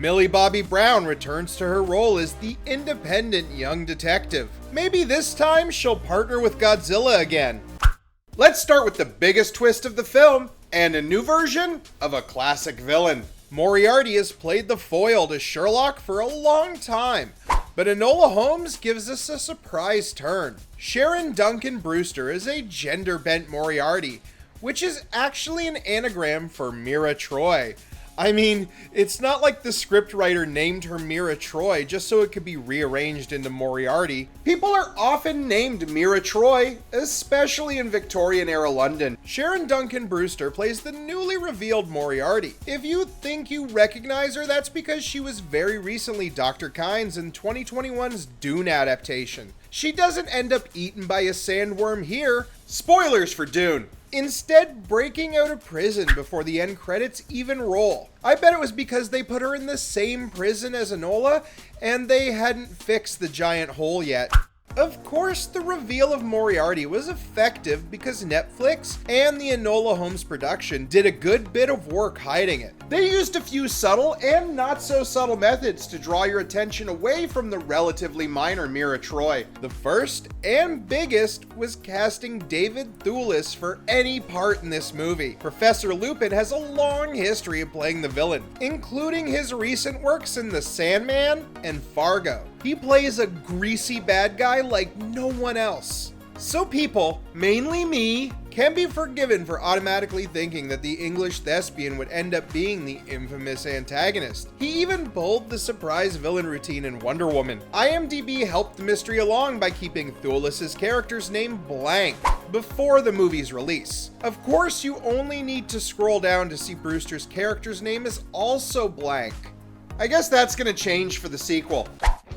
Millie Bobby Brown returns to her role as the independent young detective. Maybe this time she'll partner with Godzilla again. Let's start with the biggest twist of the film, and a new version of a classic villain. Moriarty has played the foil to Sherlock for a long time, but Enola Holmes gives us a surprise turn. Sharon Duncan Brewster is a gender-bent Moriarty, which is actually an anagram for Mira Troy. I mean, it's not like the scriptwriter named her Mira Troy just so it could be rearranged into Moriarty. People are often named Mira Troy, especially in Victorian-era London. Sharon Duncan Brewster plays the newly revealed Moriarty. If you think you recognize her, that's because she was very recently Dr. Kynes in 2021's Dune adaptation. She doesn't end up eaten by a sandworm here. Spoilers for Dune. Instead, breaking out of prison before the end credits even roll. I bet it was because they put her in the same prison as Enola, and they hadn't fixed the giant hole yet. Of course, the reveal of Moriarty was effective because Netflix and the Enola Holmes production did a good bit of work hiding it. They used a few subtle and not so subtle methods to draw your attention away from the relatively minor Mira Troy. The first and biggest was casting David Thewlis for any part in this movie. Professor Lupin has a long history of playing the villain, including his recent works in The Sandman and Fargo. He plays a greasy bad guy like no one else. So people, mainly me, can be forgiven for automatically thinking that the English thespian would end up being the infamous antagonist. He even pulled the surprise villain routine in Wonder Woman. IMDb helped the mystery along by keeping Thewlis' character's name blank before the movie's release. Of course, you only need to scroll down to see Brewster's character's name is also blank. I guess that's gonna change for the sequel.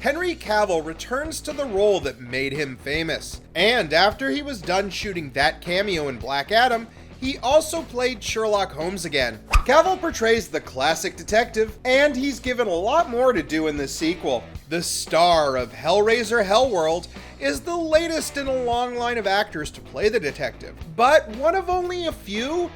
Henrey Cavill returns to the role that made him famous, and after he was done shooting that cameo in Black Adam, he also played Sherlock Holmes again. Cavill portrays the classic detective, and he's given a lot more to do in this sequel. The star of Hellraiser Hellworld is the latest in a long line of actors to play the detective, but one of only a few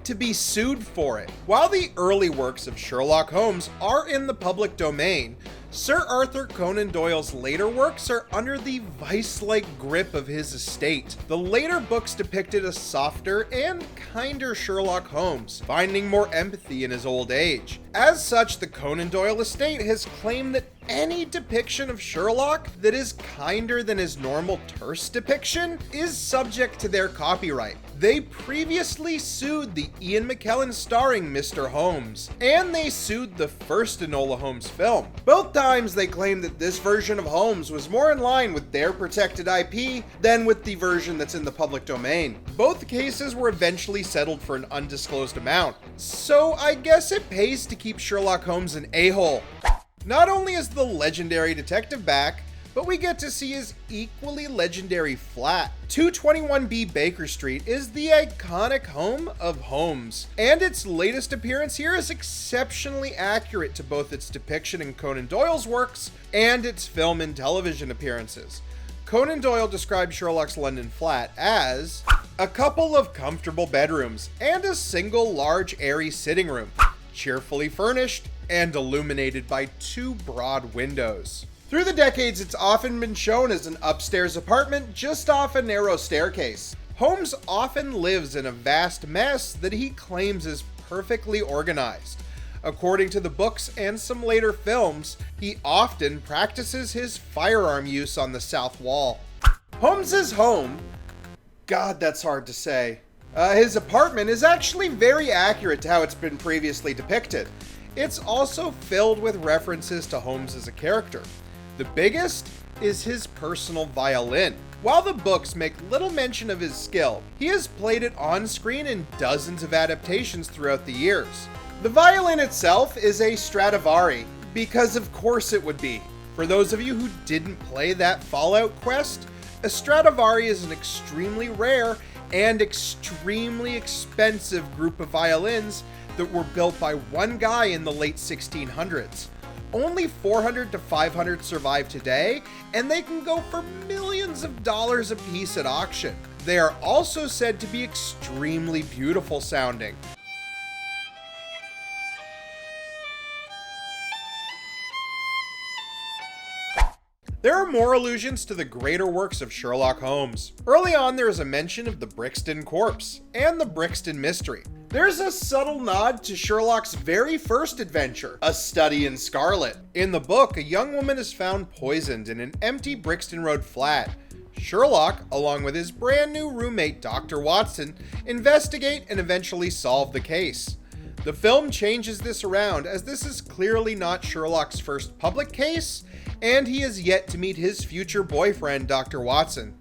to be sued for it. While the early works of Sherlock Holmes are in the public domain, Sir Arthur Conan Doyle's later works are under the vice-like grip of his estate. The later books depicted a softer and kinder Sherlock Holmes, finding more empathy in his old age. As such, the Conan Doyle estate has claimed that any depiction of Sherlock that is kinder than his normal terse depiction is subject to their copyright. They previously sued the Ian McKellen starring Mr. Holmes, and they sued the first Enola Holmes film. Both times they claimed that this version of Holmes was more in line with their protected IP than with the version that's in the public domain. Both cases were eventually settled for an undisclosed amount, so I guess it pays to keep Sherlock Holmes an a-hole. Not only is the legendary detective back, but we get to see his equally legendary flat. 221B Baker Street is the iconic home of Holmes, and its latest appearance here is exceptionally accurate to both its depiction in Conan Doyle's works and its film and television appearances. Conan Doyle described Sherlock's London flat as a couple of comfortable bedrooms and a single large airy sitting room, cheerfully furnished and illuminated by two broad windows. Through the decades, it's often been shown as an upstairs apartment just off a narrow staircase. Holmes often lives in a vast mess that he claims is perfectly organized. According to the books and some later films, he often practices his firearm use on the south wall. Holmes's home, God, that's hard to say. His apartment is actually very accurate to how it's been previously depicted. It's also filled with references to Holmes as a character. The biggest is his personal violin. While the books make little mention of his skill, he has played it on screen in dozens of adaptations throughout the years. The violin itself is a Stradivari, because of course it would be. For those of you who didn't play that Fallout quest, a Stradivari is an extremely rare and extremely expensive group of violins that were built by one guy in the late 1600s. Only 400 to 500 survive today, and they can go for millions of dollars a piece at auction. They are also said to be extremely beautiful sounding. There are more allusions to the greater works of Sherlock Holmes. Early on, there is a mention of the Brixton corpse and the Brixton mystery. There's a subtle nod to Sherlock's very first adventure, A Study in Scarlet. In the book, a young woman is found poisoned in an empty Brixton Road flat. Sherlock, along with his brand new roommate Dr. Watson, investigate and eventually solve the case. The film changes this around, as this is clearly not Sherlock's first public case, and he is yet to meet his future boyfriend, Dr. Watson.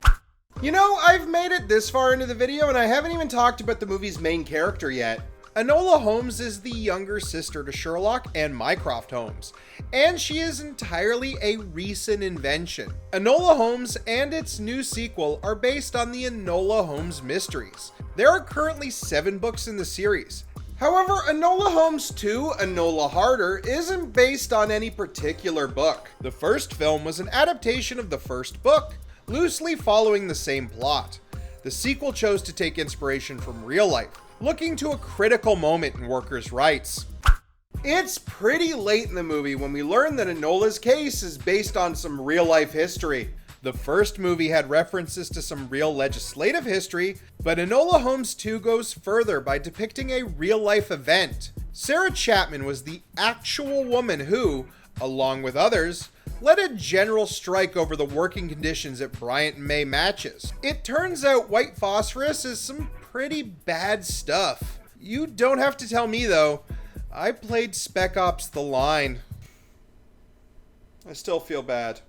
You know, I've made it this far into the video and I haven't even talked about the movie's main character yet. Enola Holmes is the younger sister to Sherlock and Mycroft Holmes, and she is entirely a recent invention. Enola Holmes and its new sequel are based on the Enola Holmes mysteries. There are currently 7 books in the series. However, Enola Holmes 2, Enola Harder, isn't based on any particular book. The first film was an adaptation of the first book, loosely following the same plot. The sequel chose to take inspiration from real life, looking to a critical moment in workers' rights. It's pretty late in the movie when we learn that Enola's case is based on some real-life history. The first movie had references to some real legislative history, but Enola Holmes 2 goes further by depicting a real-life event. Sarah Chapman was the actual woman who, along with others, led a general strike over the working conditions at Bryant and May matches. It turns out white phosphorus is some pretty bad stuff. You don't have to tell me though. I played Spec Ops: The Line. I still feel bad.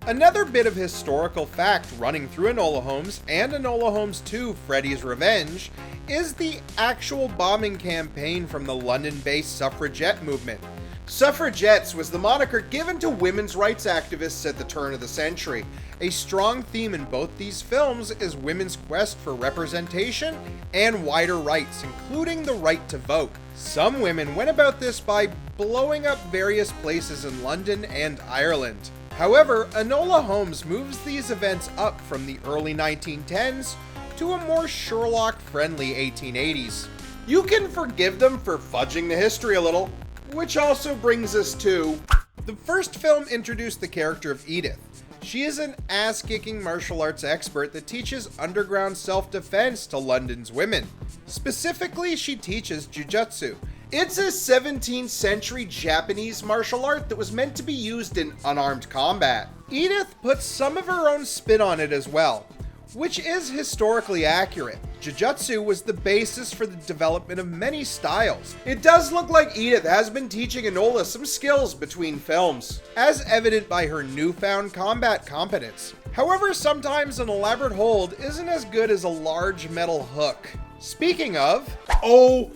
Another bit of historical fact running through Enola Holmes and Enola Holmes 2: Freddy's Revenge is the actual bombing campaign from the London-based suffragette movement. Suffragettes was the moniker given to women's rights activists at the turn of the century. A strong theme in both these films is women's quest for representation and wider rights, including the right to vote. Some women went about this by blowing up various places in London and Ireland. However, Enola Holmes moves these events up from the early 1910s to a more Sherlock-friendly 1880s. You can forgive them for fudging the history a little, which also brings us to... The first film introduced the character of Edith. She is an ass-kicking martial arts expert that teaches underground self-defense to London's women. Specifically, she teaches Jujutsu. It's a 17th century Japanese martial art that was meant to be used in unarmed combat. Edith puts some of her own spin on it as well, which is historically accurate. Jujutsu was the basis for the development of many styles. It does look like Edith has been teaching Enola some skills between films, as evident by her newfound combat competence. However, sometimes an elaborate hold isn't as good as a large metal hook. Speaking of, oh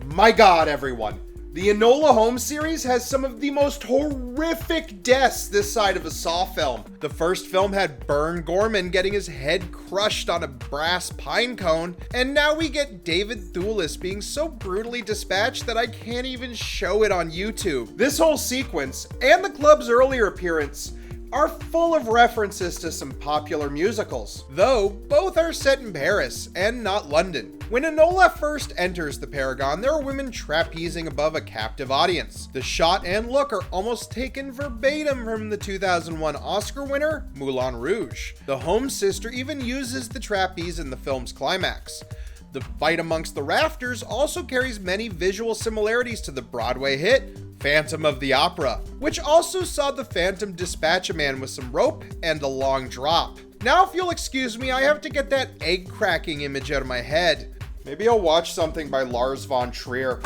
my god, everyone. The Enola Holmes series has some of the most horrific deaths this side of a Saw film. The first film had Burn Gorman getting his head crushed on a brass pine cone, and now we get David Thewlis being so brutally dispatched that I can't even show it on YouTube. This whole sequence, and the club's earlier appearance, are full of references to some popular musicals, though both are set in Paris and not London. When Enola first enters the Paragon, there are women trapezing above a captive audience. The shot and look are almost taken verbatim from the 2001 Oscar winner, Moulin Rouge. The Holmes sister even uses the trapeze in the film's climax. The fight amongst the rafters also carries many visual similarities to the Broadway hit Phantom of the Opera, which also saw the Phantom dispatch a man with some rope and a long drop. Now, if you'll excuse me, I have to get that egg cracking image out of my head. Maybe I'll watch something by Lars von Trier.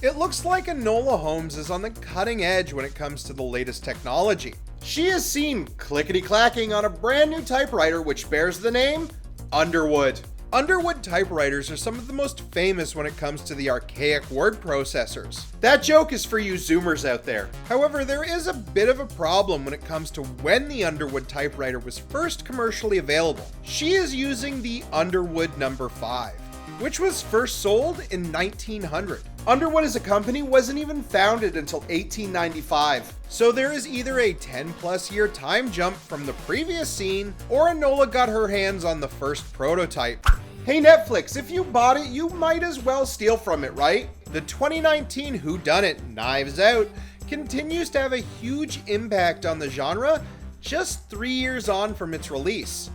It looks like Enola Holmes is on the cutting edge when it comes to the latest technology. She is seen clickety-clacking on a brand new typewriter which bears the name Underwood. Underwood typewriters are some of the most famous when it comes to the archaic word processors. That joke is for you Zoomers out there. However, there is a bit of a problem when it comes to when the Underwood typewriter was first commercially available. She is using the Underwood No. 5, which was first sold in 1900. Underwood as a company wasn't even founded until 1895. So there is either a 10+ year time jump from the previous scene, or Enola got her hands on the first prototype. Hey Netflix, if you bought it, you might as well steal from it, right? The 2019 whodunit Knives Out continues to have a huge impact on the genre, just 3 years on from its release.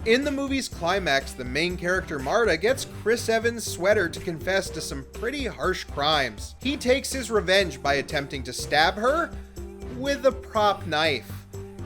In the movie's climax, the main character Marta gets Chris Evans' sweater to confess to some pretty harsh crimes. He takes his revenge by attempting to stab her with a prop knife.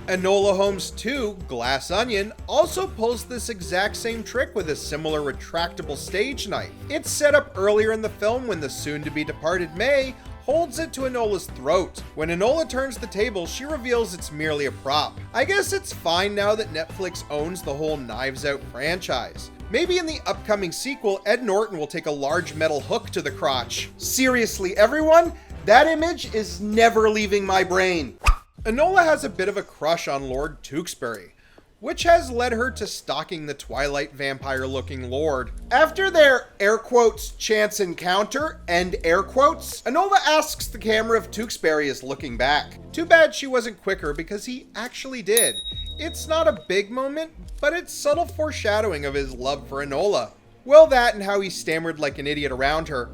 Enola Holmes 2, Glass Onion, also pulls this exact same trick with a similar retractable stage knife. It's set up earlier in the film when the soon-to-be departed May holds it to Enola's throat. When Enola turns the table, she reveals it's merely a prop. I guess it's fine now that Netflix owns the whole Knives Out franchise. Maybe in the upcoming sequel, Ed Norton will take a large metal hook to the crotch. Seriously, everyone, that image is never leaving my brain. Enola has a bit of a crush on Lord Tewksbury, which has led her to stalking the Twilight vampire-looking lord. After their, air quotes, chance encounter, end air quotes, Enola asks the camera if Tewksbury is looking back. Too bad she wasn't quicker, because he actually did. It's not a big moment, but it's subtle foreshadowing of his love for Enola. Well, that and how he stammered like an idiot around her.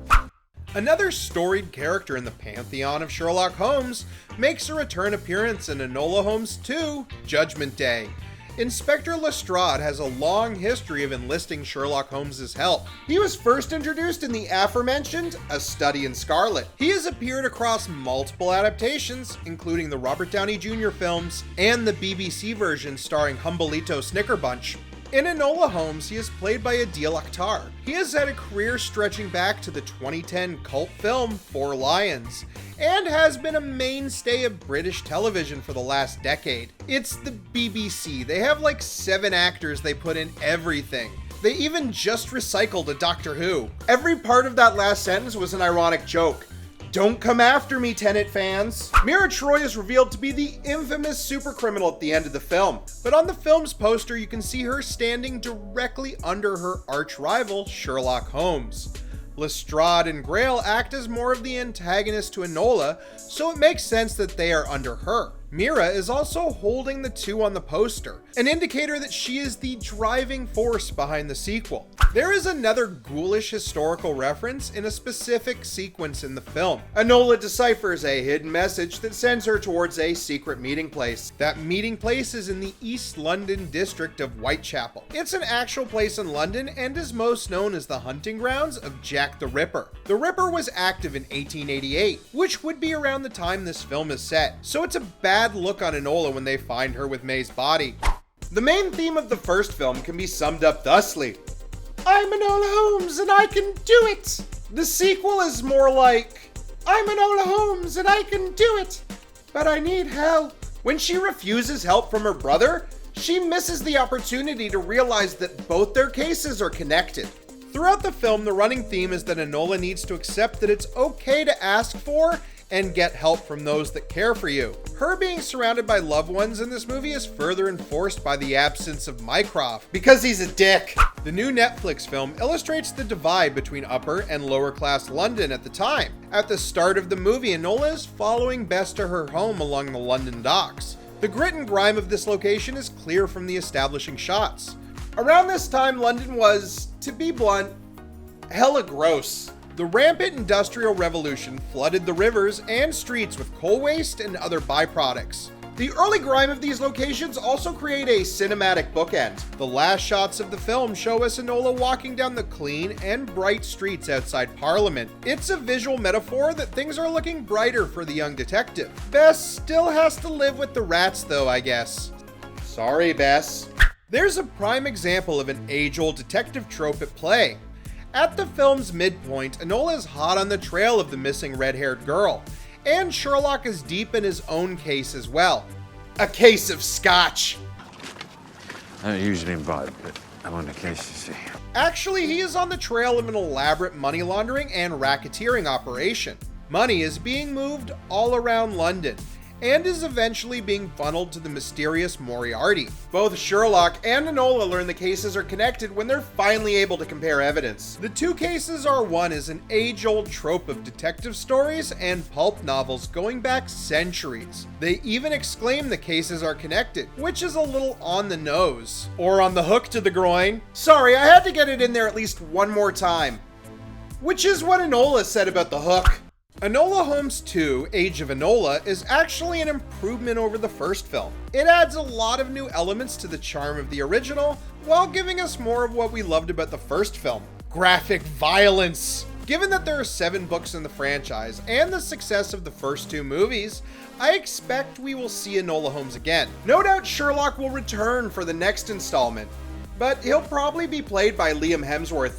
Another storied character in the pantheon of Sherlock Holmes makes a return appearance in Enola Holmes 2, Judgment Day. Inspector Lestrade has a long history of enlisting Sherlock Holmes' help. He was first introduced in the aforementioned A Study in Scarlet. He has appeared across multiple adaptations, including the Robert Downey Jr. films and the BBC version starring Humbolito Snickerbunch. In Enola Holmes, he is played by Adil Akhtar. He has had a career stretching back to the 2010 cult film Four Lions, and has been a mainstay of British television for the last decade. It's the BBC. They have like 7 actors they put in everything. They even just recycled a Doctor Who. Every part of that last sentence was an ironic joke. Don't come after me, Tenet fans. Mira Troy is revealed to be the infamous supercriminal at the end of the film, but on the film's poster you can see her standing directly under her arch-rival, Sherlock Holmes. Lestrade and Grail act as more of the antagonist to Enola, so it makes sense that they are under her. Mira is also holding the two on the poster, an indicator that she is the driving force behind the sequel. There is another ghoulish historical reference in a specific sequence in the film. Enola deciphers a hidden message that sends her towards a secret meeting place. That meeting place is in the East London district of Whitechapel. It's an actual place in London and is most known as the hunting grounds of Jack the Ripper. The Ripper was active in 1888, which would be around the time this film is set, so it's a bad look on Enola when they find her with May's body. The main theme of the first film can be summed up thusly: I'm Enola Holmes and I can do it! The sequel is more like, I'm Enola Holmes and I can do it, but I need help. When she refuses help from her brother, she misses the opportunity to realize that both their cases are connected. Throughout the film, the running theme is that Enola needs to accept that it's okay to ask for and get help from those that care for you. Her being surrounded by loved ones in this movie is further enforced by the absence of Mycroft, because he's a dick. The new Netflix film illustrates the divide between upper and lower class London at the time. At the start of the movie, Enola is following Bess to her home along the London docks. The grit and grime of this location is clear from the establishing shots. Around this time, London was, to be blunt, hella gross. The rampant industrial revolution flooded the rivers and streets with coal waste and other byproducts. The early grime of these locations also create a cinematic bookend. The last shots of the film show us Enola walking down the clean and bright streets outside Parliament. It's a visual metaphor that things are looking brighter for the young detective. Bess still has to live with the rats though, I guess. Sorry, Bess. There's a prime example of an age-old detective trope at play. At the film's midpoint, Enola is hot on the trail of the missing red-haired girl, and Sherlock is deep in his own case as well. A case of scotch. I don't usually imbibe, but I'm on a case, you see. Actually, he is on the trail of an elaborate money laundering and racketeering operation. Money is being moved all around London, and is eventually being funneled to the mysterious Moriarty. Both Sherlock and Enola learn the cases are connected when they're finally able to compare evidence. The two cases are one is an age-old trope of detective stories and pulp novels going back centuries. They even exclaim the cases are connected, which is a little on the nose. Or on the hook to the groin. Sorry, I had to get it in there at least one more time. Which is what Enola said about the hook. Enola Holmes 2, Age of Enola is actually an improvement over the first film. It adds a lot of new elements to the charm of the original, while giving us more of what we loved about the first film: graphic violence. Given that there are 7 books in the franchise, and the success of the first 2 movies, I expect we will see Enola Holmes again. No doubt Sherlock will return for the next installment, but he'll probably be played by Liam Hemsworth.